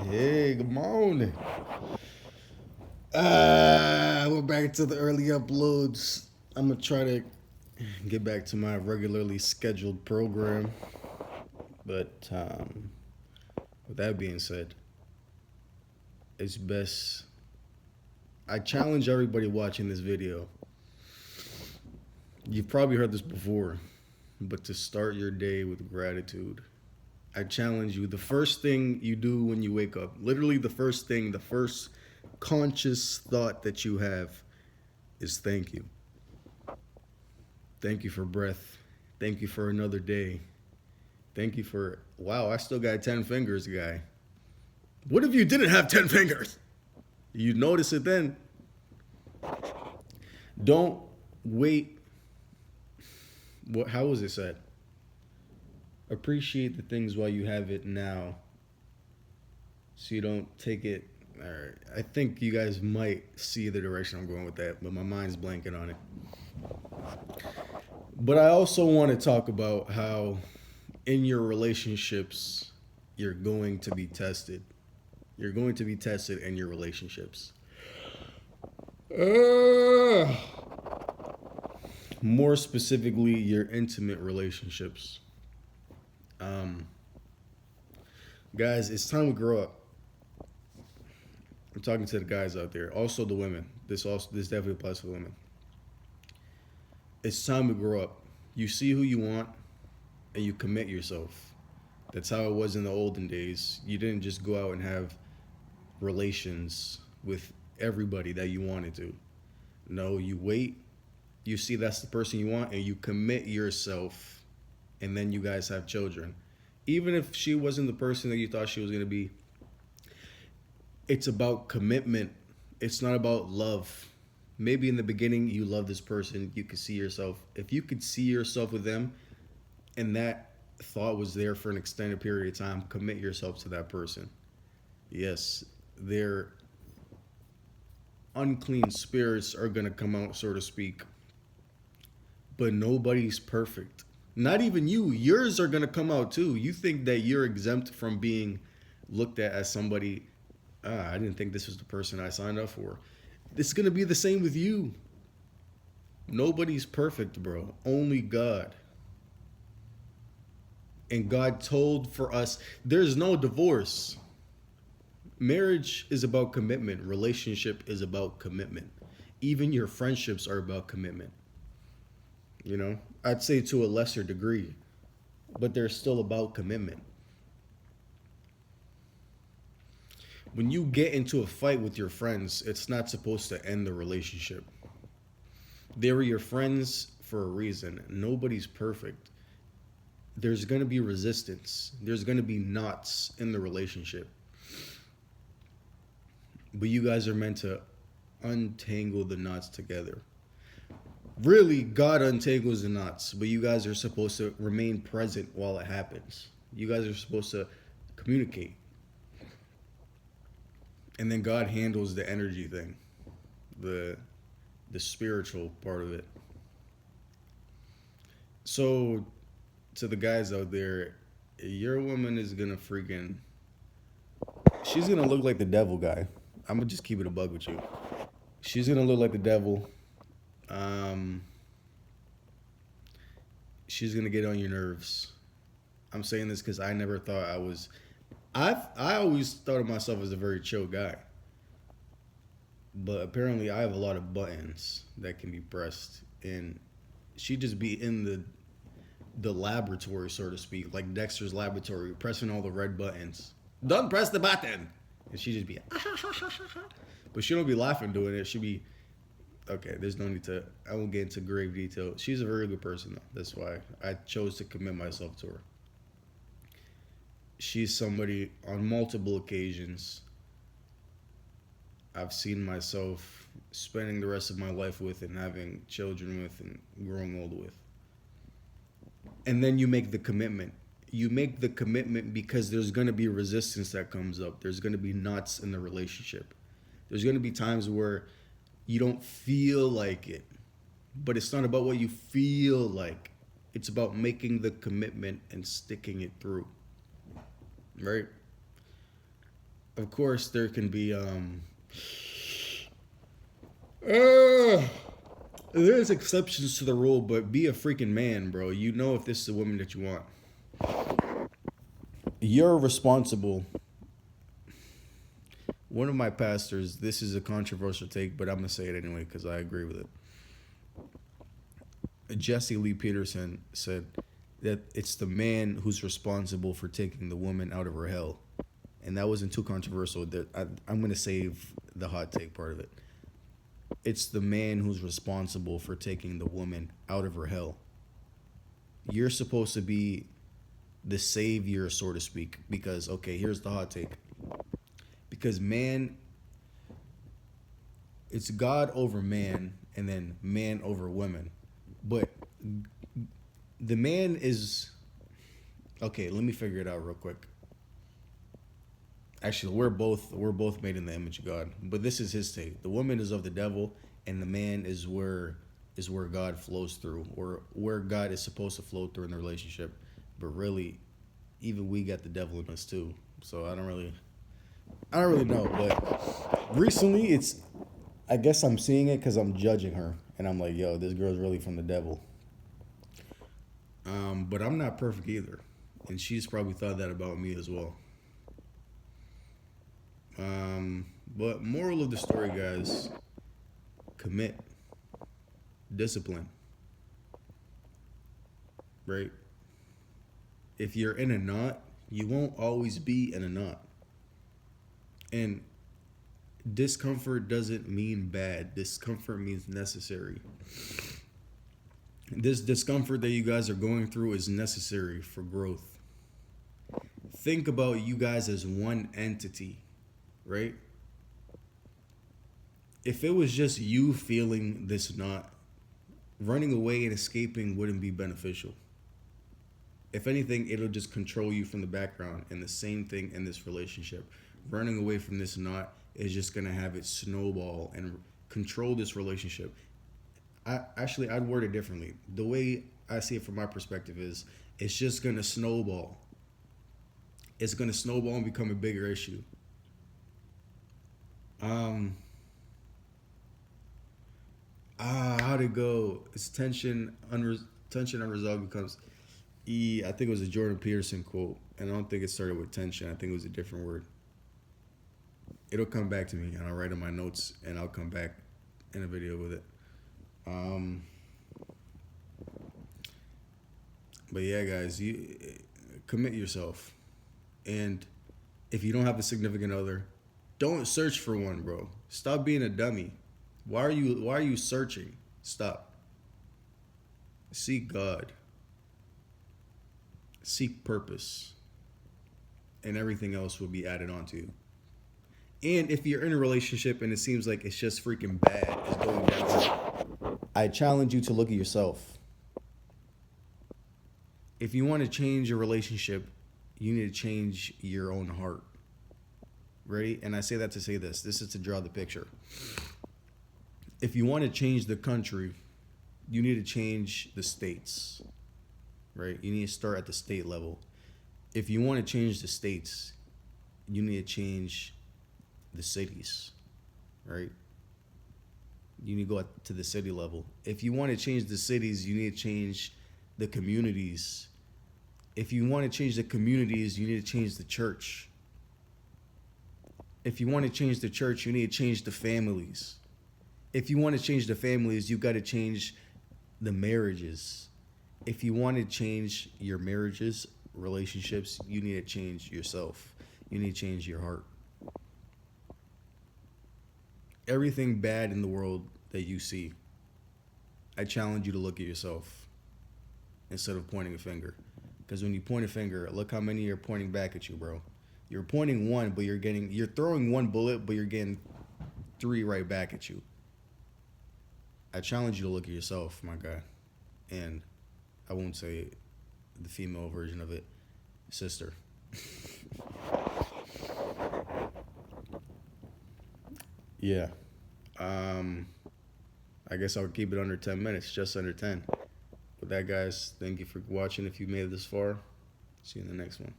Hey, good morning. We're back to the early uploads. I'm gonna try to get back to my regularly scheduled program, but with that being said, it's best. I challenge everybody watching this video. You've probably heard this before, but to start your day with gratitude. I challenge you. The first thing you do when you wake up, literally the first thing, the first conscious thought that you have is thank you. Thank you for breath. Thank you for another day. Thank you for, wow, I still got 10 fingers, guy. What if you didn't have 10 fingers? You notice it then. Don't wait. How was it said? Appreciate the things while you have it now so you don't take it. All right. I think you guys might see the direction I'm going with that, but my mind's blanking on it. But I also want to talk about how in your relationships, you're going to be tested. You're going to be tested in your relationships. Uh, More specifically, your intimate relationships. Um, Guys, it's time to grow up. I'm talking to the guys out there, also the women. This definitely applies to women. It's time to grow up. You see who you want, and you commit yourself. That's how it was in the olden days. You didn't just go out and have relations with everybody that you wanted to. No, you wait, you see that's the person you want, and you commit yourself, and then you guys have children. Even if she wasn't the person that you thought she was going to be, it's about commitment. It's not about love. Maybe in the beginning you love this person, you could see yourself. If you could see yourself with them and that thought was there for an extended period of time, commit yourself to that person. Yes, their unclean spirits are going to come out, so to speak, but nobody's perfect. Not even you. Yours are going to come out too. You think that you're exempt from being looked at as somebody, I didn't think this was the person I signed up for. It's going to be the same with you. Nobody's perfect, bro. Only God. And God told for us, there's no divorce. Marriage is about commitment. Relationship is about commitment. Even your friendships are about commitment. You know, I'd say to a lesser degree, but they're still about commitment. When you get into a fight with your friends, it's not supposed to end the relationship. They were your friends for a reason. Nobody's perfect. There's going to be resistance. There's going to be knots in the relationship. But you guys are meant to untangle the knots together. Really, God untangles the knots, but you guys are supposed to remain present while it happens. You guys are supposed to communicate. And then God handles the energy thing, the spiritual part of it. So, to the guys out there, your woman is gonna freaking, she's gonna look like the devil, guy. I'm gonna just keep it a bug with you. She's gonna look like the devil. Um, she's gonna get on your nerves. I'm saying this because I never thought I was. I always thought of myself as a very chill guy, but apparently I have a lot of buttons that can be pressed, and she just be in the laboratory, so to speak, like Dexter's laboratory, pressing all the red buttons. Don't press the button, and she just be, but she don't be laughing doing it. She be, okay. There's no need to. I won't get into grave detail. She's a very good person though. That's why I chose to commit myself to her. She's somebody on multiple occasions I've seen myself spending the rest of my life with and having children with and growing old with. And then you make the commitment. You make the commitment because there's going to be resistance that comes up. There's going to be knots in the relationship. There's going to be times where you don't feel like it. But it's not about what you feel like. It's about making the commitment and sticking it through. Right? of course, there can be uh, there's exceptions to the rule, but be a freaking man, bro. You know if this is a woman that you want. You're responsible. One of my pastors, this is a controversial take, but I'm gonna say it anyway because I agree with it. Jesse Lee Peterson said that it's the man who's responsible for taking the woman out of her hell, and that wasn't too controversial. That I'm gonna save the hot take part of it. It's the man who's responsible for taking the woman out of her hell. You're supposed to be the savior, so to speak, because okay, here's the hot take. Because man, it's God over man, and then man over women. But the man is okay. Let me figure it out real quick. Actually, we're both made in the image of God. But this is his take. The woman is of the devil, and the man is where God flows through, or where God is supposed to flow through in the relationship. But really, even we got the devil in us too. So I don't really know. But recently, I guess I'm seeing it because I'm judging her, and I'm like, yo, this girl's really from the devil. But I'm not perfect either, and she's probably thought that about me as well. But moral of the story, guys, commit, discipline, right? If you're in a knot, you won't always be in a knot. And discomfort doesn't mean bad. Discomfort means necessary. This discomfort that you guys are going through is necessary for growth. Think about you guys as one entity, right? If it was just you feeling this knot, running away and escaping wouldn't be beneficial. If anything, it'll just control you from the background. And the same thing in this relationship. Running away from this knot is just going to have it snowball and control this relationship. I'd word it differently. The way I see it from my perspective is it's just going to snowball. It's going to snowball and become a bigger issue. How'd it go? It's tension unresolved becomes I think it was a Jordan Peterson quote, and I don't think it started with tension. I think it was a different word. It'll come back to me, and I'll write in my notes, and I'll come back in a video with it. But yeah, guys, you commit yourself, and if you don't have a significant other, don't search for one, bro. Stop being a dummy. Why are you searching? Stop. Seek God. Seek purpose. And everything else will be added onto you. And if you're in a relationship and it seems like it's just freaking bad, it's going down, I challenge you to look at yourself. If you want to change your relationship, you need to change your own heart. Ready? And I say that to say this. This is to draw the picture. If you want to change the country, you need to change the states. Right? You need to start at the state level. If you want to change the states, you need to change the cities. Right? You need to go up to the city level. If you want to change the cities, you need to change the communities. If you want to change the communities, you need to change the church. If you want to change the church, you need to change the families. If you want to change the families, you got to change the marriages. If you want to change your marriages, relationships, you need to change yourself. You need to change your heart. Everything bad in the world that you see, I challenge you to look at yourself instead of pointing a finger. Because when you point a finger, look how many are pointing back at you, bro. You're pointing one, but you're throwing one bullet, but you're getting 3 right back at you. I challenge you to look at yourself, my guy. And I won't say the female version of it, sister. Yeah. I guess I'll keep it under 10 minutes, just under 10. With that, guys, thank you for watching. If you made it this far, see you in the next one.